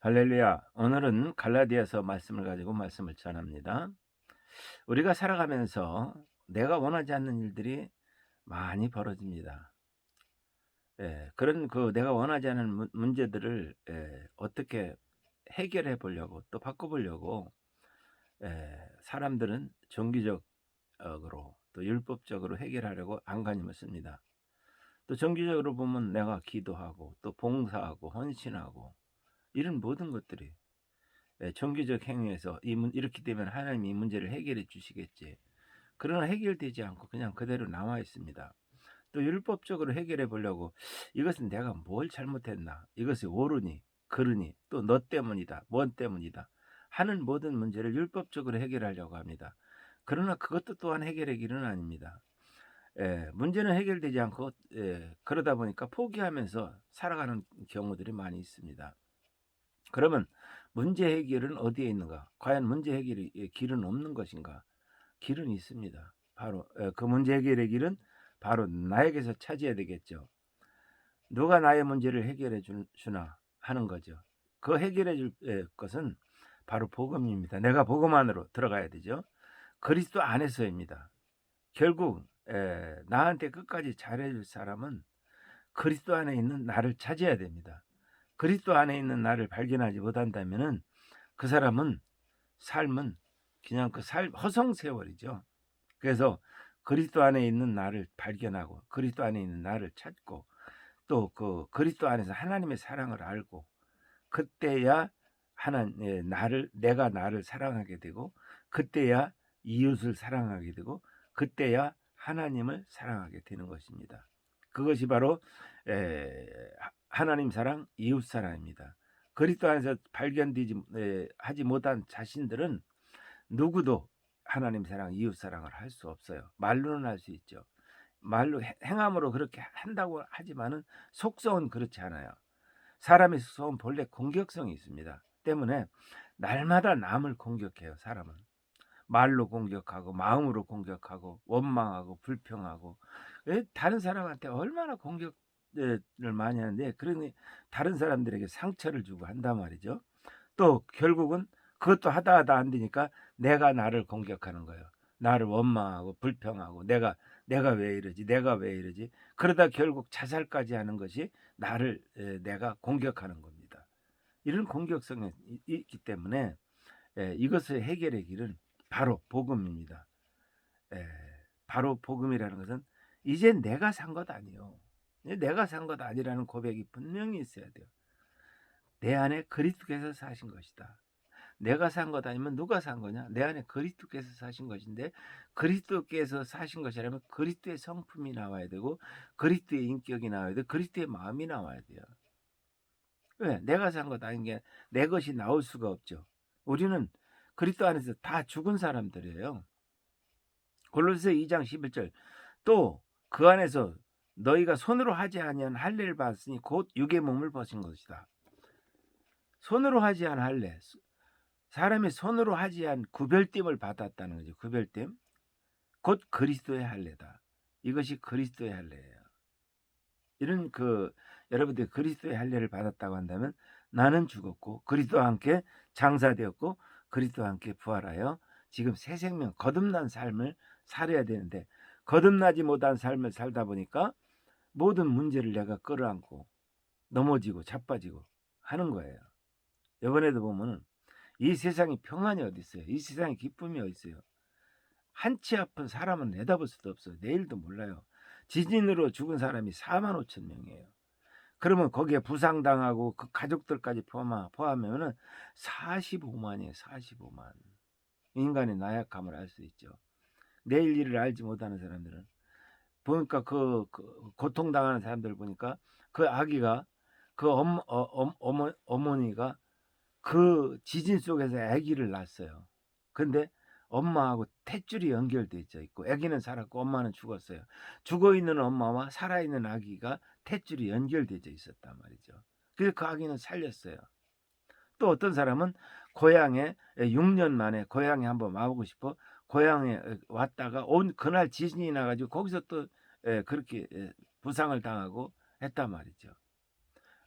할렐루야. 오늘은 갈라디아서 말씀을 가지고 말씀을 전합니다. 우리가 살아가면서 내가 원하지 않는 일들이 많이 벌어집니다. 그런 내가 원하지 않는 문제들을 어떻게 해결해 보려고 또 바꿔 보려고 사람들은 정기적으로 또 율법적으로 해결하려고 안간힘을 씁니다. 또 정기적으로 보면 내가 기도하고 또 봉사하고 헌신하고 이런 모든 것들이 정기적 행위에서 이렇게 되면 하나님이 이 문제를 해결해 주시겠지. 그러나 해결되지 않고 그냥 그대로 남아 있습니다. 또 율법적으로 해결해 보려고 이것은 내가 뭘 잘못했나, 이것이 옳으니 그르니 또 너 때문이다, 뭔 때문이다 하는 모든 문제를 율법적으로 해결하려고 합니다. 그러나 그것도 또한 해결의 길은 아닙니다. 문제는 해결되지 않고 그러다 보니까 포기하면서 살아가는 경우들이 많이 있습니다. 그러면 문제 해결은 어디에 있는가? 과연 문제 해결의 길은 없는 것인가? 길은 있습니다. 바로 그 문제 해결의 길은 바로 나에게서 찾아야 되겠죠. 누가 나의 문제를 해결해 주나 하는 거죠. 그 해결해 줄 것은 바로 복음입니다. 내가 복음 안으로 들어가야 되죠. 그리스도 안에서입니다. 결국 나한테 끝까지 잘해 줄 사람은 그리스도 안에 있는 나를 찾아야 됩니다. 그리스도 안에 있는 나를 발견하지 못한다면은 그 사람은 삶은 그냥 허송세월이죠. 그래서 그리스도 안에 있는 나를 발견하고 그리스도 안에 있는 나를 찾고 또 그리스도 안에서 하나님의 사랑을 알고 그때야 내가 나를 사랑하게 되고 그때야 이웃을 사랑하게 되고 그때야 하나님을 사랑하게 되는 것입니다. 그것이 바로 하나님 사랑, 이웃 사랑입니다. 그리스도 안에서 발견되지 하지 못한 자신들은 누구도 하나님 사랑, 이웃 사랑을 할 수 없어요. 말로는 할 수 있죠. 말로 행함으로 그렇게 한다고 하지만은 속성은 그렇지 않아요. 사람의 속성은 본래 공격성이 있습니다. 때문에 날마다 남을 공격해요, 사람은. 말로 공격하고 마음으로 공격하고 원망하고 불평하고 다른 사람한테 얼마나 공격을 많이 하는데 그러니 다른 사람들에게 상처를 주고 한단 말이죠. 또 결국은 그것도 하다 안 되니까 내가 나를 공격하는 거예요. 나를 원망하고 불평하고 내가 왜 이러지? 내가 왜 이러지? 그러다 결국 자살까지 하는 것이 나를 내가 공격하는 겁니다. 이런 공격성이 있기 때문에 이것의 해결의 길은 바로 복음입니다. 에, 바로 복음이라는 것은 이제 내가 산 것 아니요. 내가 산 것 아니라는 고백이 분명히 있어야 돼요. 내 안에 그리스도께서 사신 것이다. 내가 산 것 아니면 누가 산 거냐? 내 안에 그리스도께서 사신 것인데 그리스도께서 사신 것이라면 그리스도의 성품이 나와야 되고 그리스도의 인격이 나와야 되고 그리스도의 마음이 나와야 돼요. 왜? 내가 산 것 아닌 게 내 것이 나올 수가 없죠. 우리는 그리스도 안에서 다 죽은 사람들이에요. 골로새 2장 11절 또 그 안에서 너희가 손으로 하지 아니한 할례를 받았으니 곧 육의 몸을 벗은 것이다. 손으로 하지 않은 할례, 사람이 손으로 하지 않은 구별됨을 받았다는 거죠. 구별됨. 곧 그리스도의 할례다. 이것이 그리스도의 할례예요. 이런 여러분들이 그리스도의 할례를 받았다고 한다면 나는 죽었고 그리스도와 함께 장사되었고 그리스도와 함께 부활하여 지금 새 생명 거듭난 삶을 살아야 되는데 거듭나지 못한 삶을 살다 보니까 모든 문제를 내가 끌어안고 넘어지고 자빠지고 하는 거예요. 이번에도 보면은 이 세상에 평안이 어디 있어요? 이 세상에 기쁨이 어디 있어요? 한치 앞은 사람은 내다볼 수도 없어요. 내일도 몰라요. 지진으로 죽은 사람이 4만 5천 명이에요. 그러면 거기에 부상당하고 그 가족들까지 포함하면은 45만이에요. 45만. 인간의 나약함을 알 수 있죠. 내일 일을 알지 못하는 사람들은 보니까 고통당하는 사람들 보니까 그 아기가 어머니가 그 지진 속에서 아기를 낳았어요. 근데 엄마하고 탯줄이 연결돼 있고 아기는 살았고 엄마는 죽었어요. 죽어있는 엄마와 살아있는 아기가 탯줄이 연결되어 있었단 말이죠. 그래서 그 아기는 살렸어요. 또 어떤 사람은 고향에 6년 만에 고향에 한번 와보고 싶어 고향에 왔다가 그날 지진이 나가지고 거기서 또 그렇게 부상을 당하고 했단 말이죠.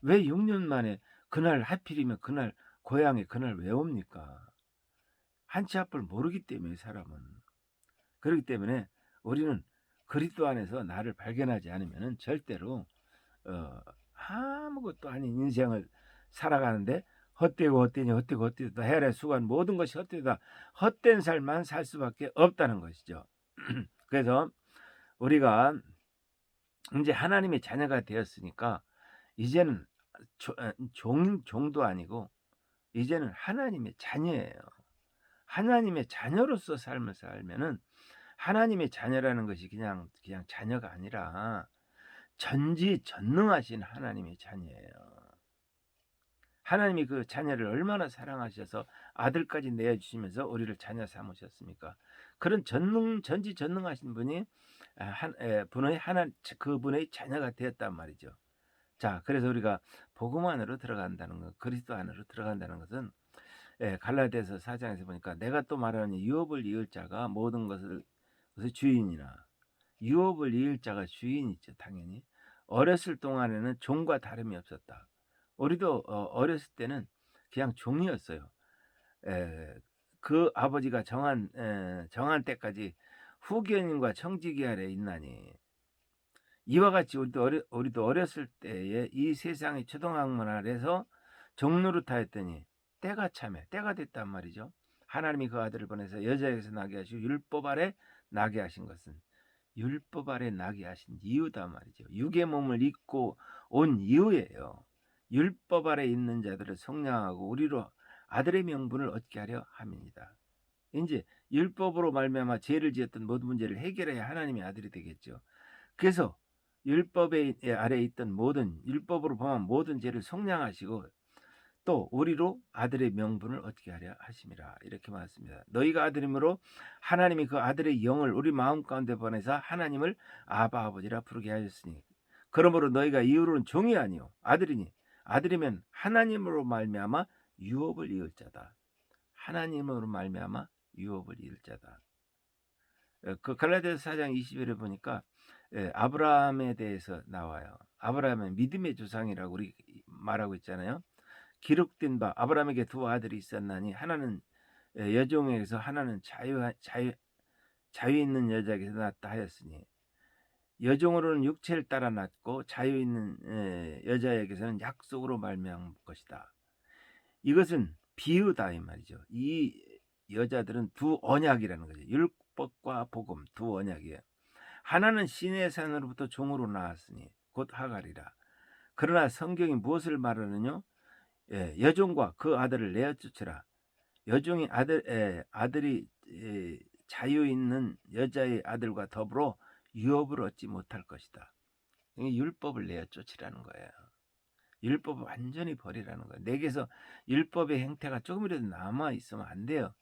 왜 6년 만에 그날 하필이면 그날 고향에 그날 왜 옵니까? 한치 앞을 모르기 때문에 사람은. 그렇기 때문에 우리는 그리스도 안에서 나를 발견하지 않으면은 절대로 아무것도 아닌 인생을 살아가는데 헛되고 헛되니 헛되고 헛되다 헤아려 수고한 모든 것이 헛되다 헛된 삶만 살 수밖에 없다는 것이죠. 그래서 우리가 이제 하나님의 자녀가 되었으니까 이제는 종도 아니고 이제는 하나님의 자녀예요. 하나님의 자녀로서 삶을 살면은 하나님의 자녀라는 것이 그냥 자녀가 아니라 전지전능하신 하나님의 자녀예요. 하나님이 그 자녀를 얼마나 사랑하셔서 아들까지 내어주시면서 우리를 자녀 삼으셨습니까? 그런 전지전능하신 분이 그분의 자녀가 되었단 말이죠. 자, 그래서 우리가 복음 안으로 들어간다는 것, 그리스도 안으로 들어간다는 것은 갈라디아서 4장에서 보니까 내가 또 말하는 유업을 이을 자가 모든 것을 주인이나 유업을 이을 자가 주인이죠. 당연히 어렸을 동안에는 종과 다름이 없었다. 우리도 어렸을 때는 그냥 종이었어요. 그 아버지가 정한 때까지 후견인과 청지기 아래 있나니 이와 같이 우리도 어렸을 때에 이 세상의 초등학문 아래서 종노릇하였더니 때가 됐단 말이죠. 하나님이 그 아들을 보내서 여자에게서 나게 하시고 율법 아래 나게 하신 것은 율법 아래 나게 하신 이유다 말이죠. 육의 몸을 입고 온 이유예요. 율법 아래 있는 자들을 속량하고 우리로 아들의 명분을 얻게 하려 함입니다. 이제 율법으로 말미암아 죄를 지었던 모든 문제를 해결해야 하나님의 아들이 되겠죠. 그래서 율법의 아래에 있던 율법으로 범한 모든 죄를 속량하시고 또 우리로 아들의 명분을 얻게 하려 하심이라 이렇게 말했습니다. 너희가 아들이므로 하나님이 그 아들의 영을 우리 마음 가운데 보내사 하나님을 아바 아버지라 부르게 하셨으니 그러므로 너희가 이후로는 종이 아니요 아들이니 아들이면 하나님으로 말미암아 유업을 이을 자다. 하나님으로 말미암아 유업을 이을 자다. 그 갈라디아서 4장 20절에 보니까 아브라함에 대해서 나와요. 아브라함은 믿음의 조상이라고 우리 말하고 있잖아요. 기록된 바 아브라함에게 두 아들이 있었나니 하나는 여종에게서 하나는 자유 있는 여자에게서 낳았다 하였으니 여종으로는 육체를 따라 낳고 자유 있는 여자에게서는 약속으로 말미암은 것이다. 이것은 비유다 이 말이죠. 이 여자들은 두 언약이라는 거죠. 율법과 복음 두 언약이에요. 하나는 시내 산으로부터 종으로 나왔으니 곧 하갈이라. 그러나 성경이 무엇을 말하느냐? 여종과 그 아들을 내어 쫓으라. 여종이 아들이 자유 있는 여자의 아들과 더불어 유업을 얻지 못할 것이다. 율법을 내어 쫓으라는 거예요. 율법을 완전히 버리라는 거예요. 내게서 율법의 행태가 조금이라도 남아 있으면 안 돼요.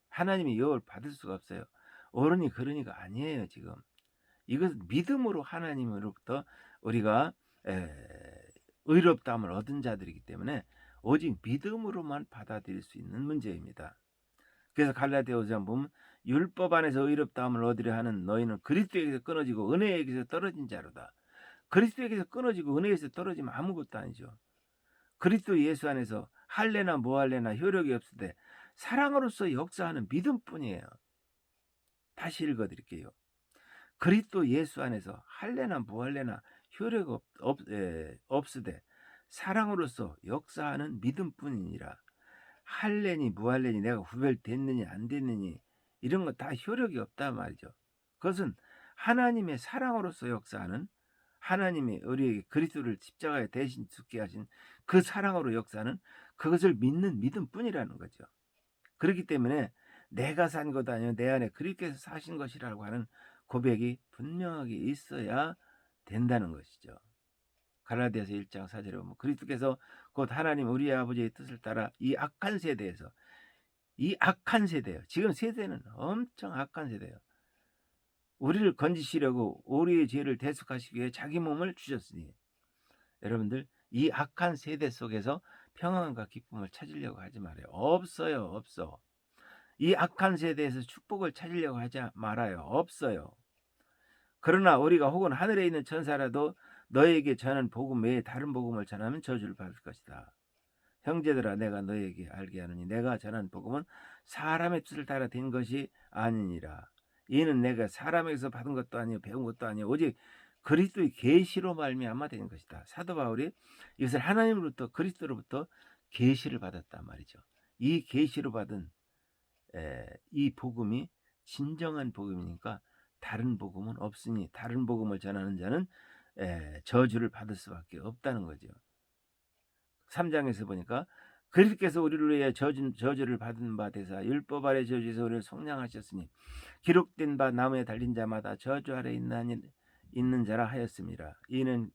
하나님이 유업을 받을 수가 없어요. 어른이 그러니까 아니에요. 지금 이것은 믿음으로 하나님으로부터 우리가 의롭다함을 얻은 자들이기 때문에 오직 믿음으로만 받아들일 수 있는 문제입니다. 그래서 갈라디아서 보면 율법 안에서 의롭다함을 얻으려 하는 너희는 그리스도에게서 끊어지고 은혜에게서 떨어진 자로다. 그리스도에게서 끊어지고 은혜에서 떨어지면 아무것도 아니죠. 그리스도 예수 안에서 할례나 무할례나 효력이 없으되 사랑으로서 역사하는 믿음뿐이에요. 다시 읽어드릴게요. 그리스도 예수 안에서 할례나 무할례나 효력 없으되 사랑으로서 역사하는 믿음뿐이니라. 할례니 무할례니 내가 구별됐느니 안 됐느니 이런 거 다 효력이 없다 말이죠. 그것은 하나님의 사랑으로서 역사하는 하나님이 우리에게 그리스도를 십자가에 대신 죽게 하신 그 사랑으로 역사하는 그것을 믿는 믿음뿐이라는 거죠. 그렇기 때문에 내가 산 것 아니요 내 안에 그리스도께서 사신 것이라고 하는 고백이 분명하게 있어야 된다는 것이죠. 갈라디아서 1장 4절에 보면 그리스도께서 곧 하나님 우리 아버지의 뜻을 따라 이 악한 세대에요. 지금 세대는 엄청 악한 세대예요. 우리를 건지시려고 우리의 죄를 대속하시기 위해 자기 몸을 주셨으니 여러분들 이 악한 세대 속에서 평안과 기쁨을 찾으려고 하지 말아요. 없어요. 이 악한 세대에서 축복을 찾으려고 하지 말아요. 없어요. 그러나 우리가 혹은 하늘에 있는 천사라도 너에게 전한 복음 외에 다른 복음을 전하면 저주를 받을 것이다. 형제들아 내가 너에게 알게 하노니 내가 전한 복음은 사람의 뜻을 따라 된 것이 아니니라. 이는 내가 사람에게서 받은 것도 아니요 배운 것도 아니요 오직 그리스도의 계시로 말미암아 된 것이다. 사도 바울이 이것을 하나님으로부터 그리스도로부터 계시를 받았단 말이죠. 이 계시로 받은 이 복음이 진정한 복음이니까 다른 복음은 없으니 다른 복음을 전하는 자는 저주를 받을 수밖에 없다는 거죠. 3장에서 보니까 그리스도께서 우리를 위해 저주를 받은 바 되사 율법 아래 저주에서 우리를 속량하셨으니 기록된 바 나무에 달린 자마다 저주 아래 있는 자라 하였습니다. 이는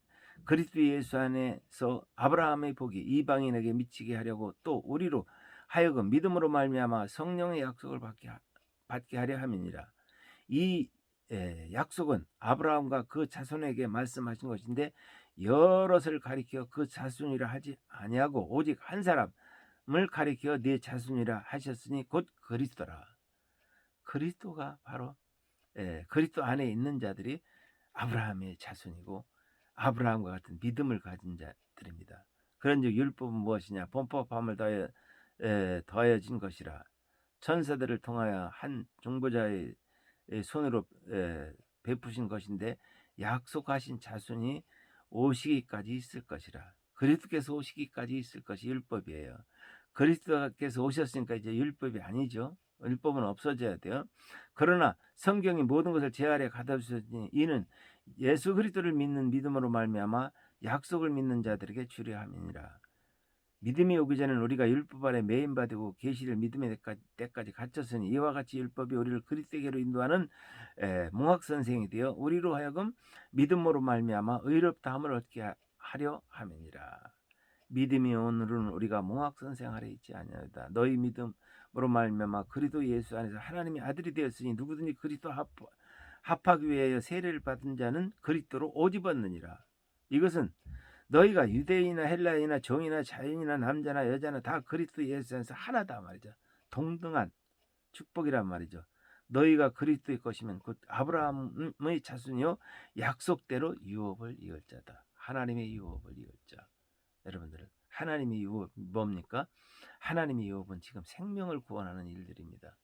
그리스도 예수 안에서 아브라함의 복이 이방인에게 미치게 하려고 또 우리로 하여금 믿음으로 말미암아 성령의 약속을 받게 하려 함이니라. 이 약속은 아브라함과 그 자손에게 말씀하신 것인데 여럿을 가리켜 그 자손이라 하지 아니하고 오직 한 사람을 가리켜 네 자손이라 하셨으니 곧 그리스도라. 그리스도가 바로 그리스도 안에 있는 자들이 아브라함의 자손이고 아브라함과 같은 믿음을 가진 자들입니다. 그런즉 율법은 무엇이냐? 범법함을 더해진 것이라. 천사들을 통하여 한 중보자의 손으로 베푸신 것인데 약속하신 자손이 오시기까지 있을 것이라. 그리스도께서 오시기까지 있을 것이 율법이에요. 그리스도께서 오셨으니까 이제 율법이 아니죠. 율법은 없어져야 돼요. 그러나 성경이 모든 것을 제 아래 가다 주셨으니 이는 예수 그리스도를 믿는 믿음으로 말미암아 약속을 믿는 자들에게 주려 함이니라. 믿음이 오기 전에는 우리가 율법 아래 매인받고 계시를 믿음의 때까지 갇혔으니 이와 같이 율법이 우리를 그리스도에게로 인도하는 몽학 선생이 되어 우리로 하여금 믿음으로 말미암아 의롭다함을 얻게 하려 함이니라. 믿음이 오늘은 우리가 몽학 선생 아래 있지 아니하다. 너희 믿음으로 말미암아 그리스도 예수 안에서 하나님의 아들이 되었으니 누구든지 그리스도 합하기 위하여 세례를 받은 자는 그리스도로 옷 입었느니라. 이것은 너희가 유대인이나 헬라인이나 종이나 자유인이나 남자나 여자나 다 그리스도 예수 안에서 하나다 말이죠. 동등한 축복이란 말이죠. 너희가 그리스도의 것이면 곧 아브라함의 자손이요 약속대로 유업을 이을 자다. 하나님의 유업을 이을 자. 여러분들은 하나님의 유업 뭡니까? 하나님의 유업은 지금 생명을 구원하는 일들입니다.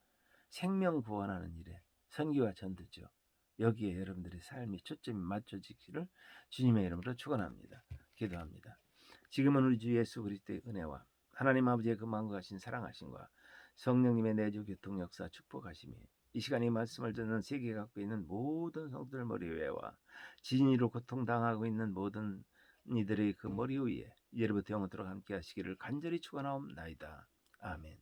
생명 구원하는 일에 선기와 전도죠. 여기에 여러분들의 삶이 초점이 맞춰지기를 주님의 이름으로 축원합니다. 기도합니다. 지금은 우리 주 예수 그리스도의 은혜와 하나님 아버지의 그 마음과 같은 사랑하심과 성령님의 내주 교통 역사 축복하심이 이 시간에 말씀을 듣는 세계에 갖고 있는 모든 성도들 머리 위에와 진이로 고통당하고 있는 모든 이들의 그 머리 위에 이제부터 영원토록 함께 하시기를 간절히 축원하옵나이다. 아멘.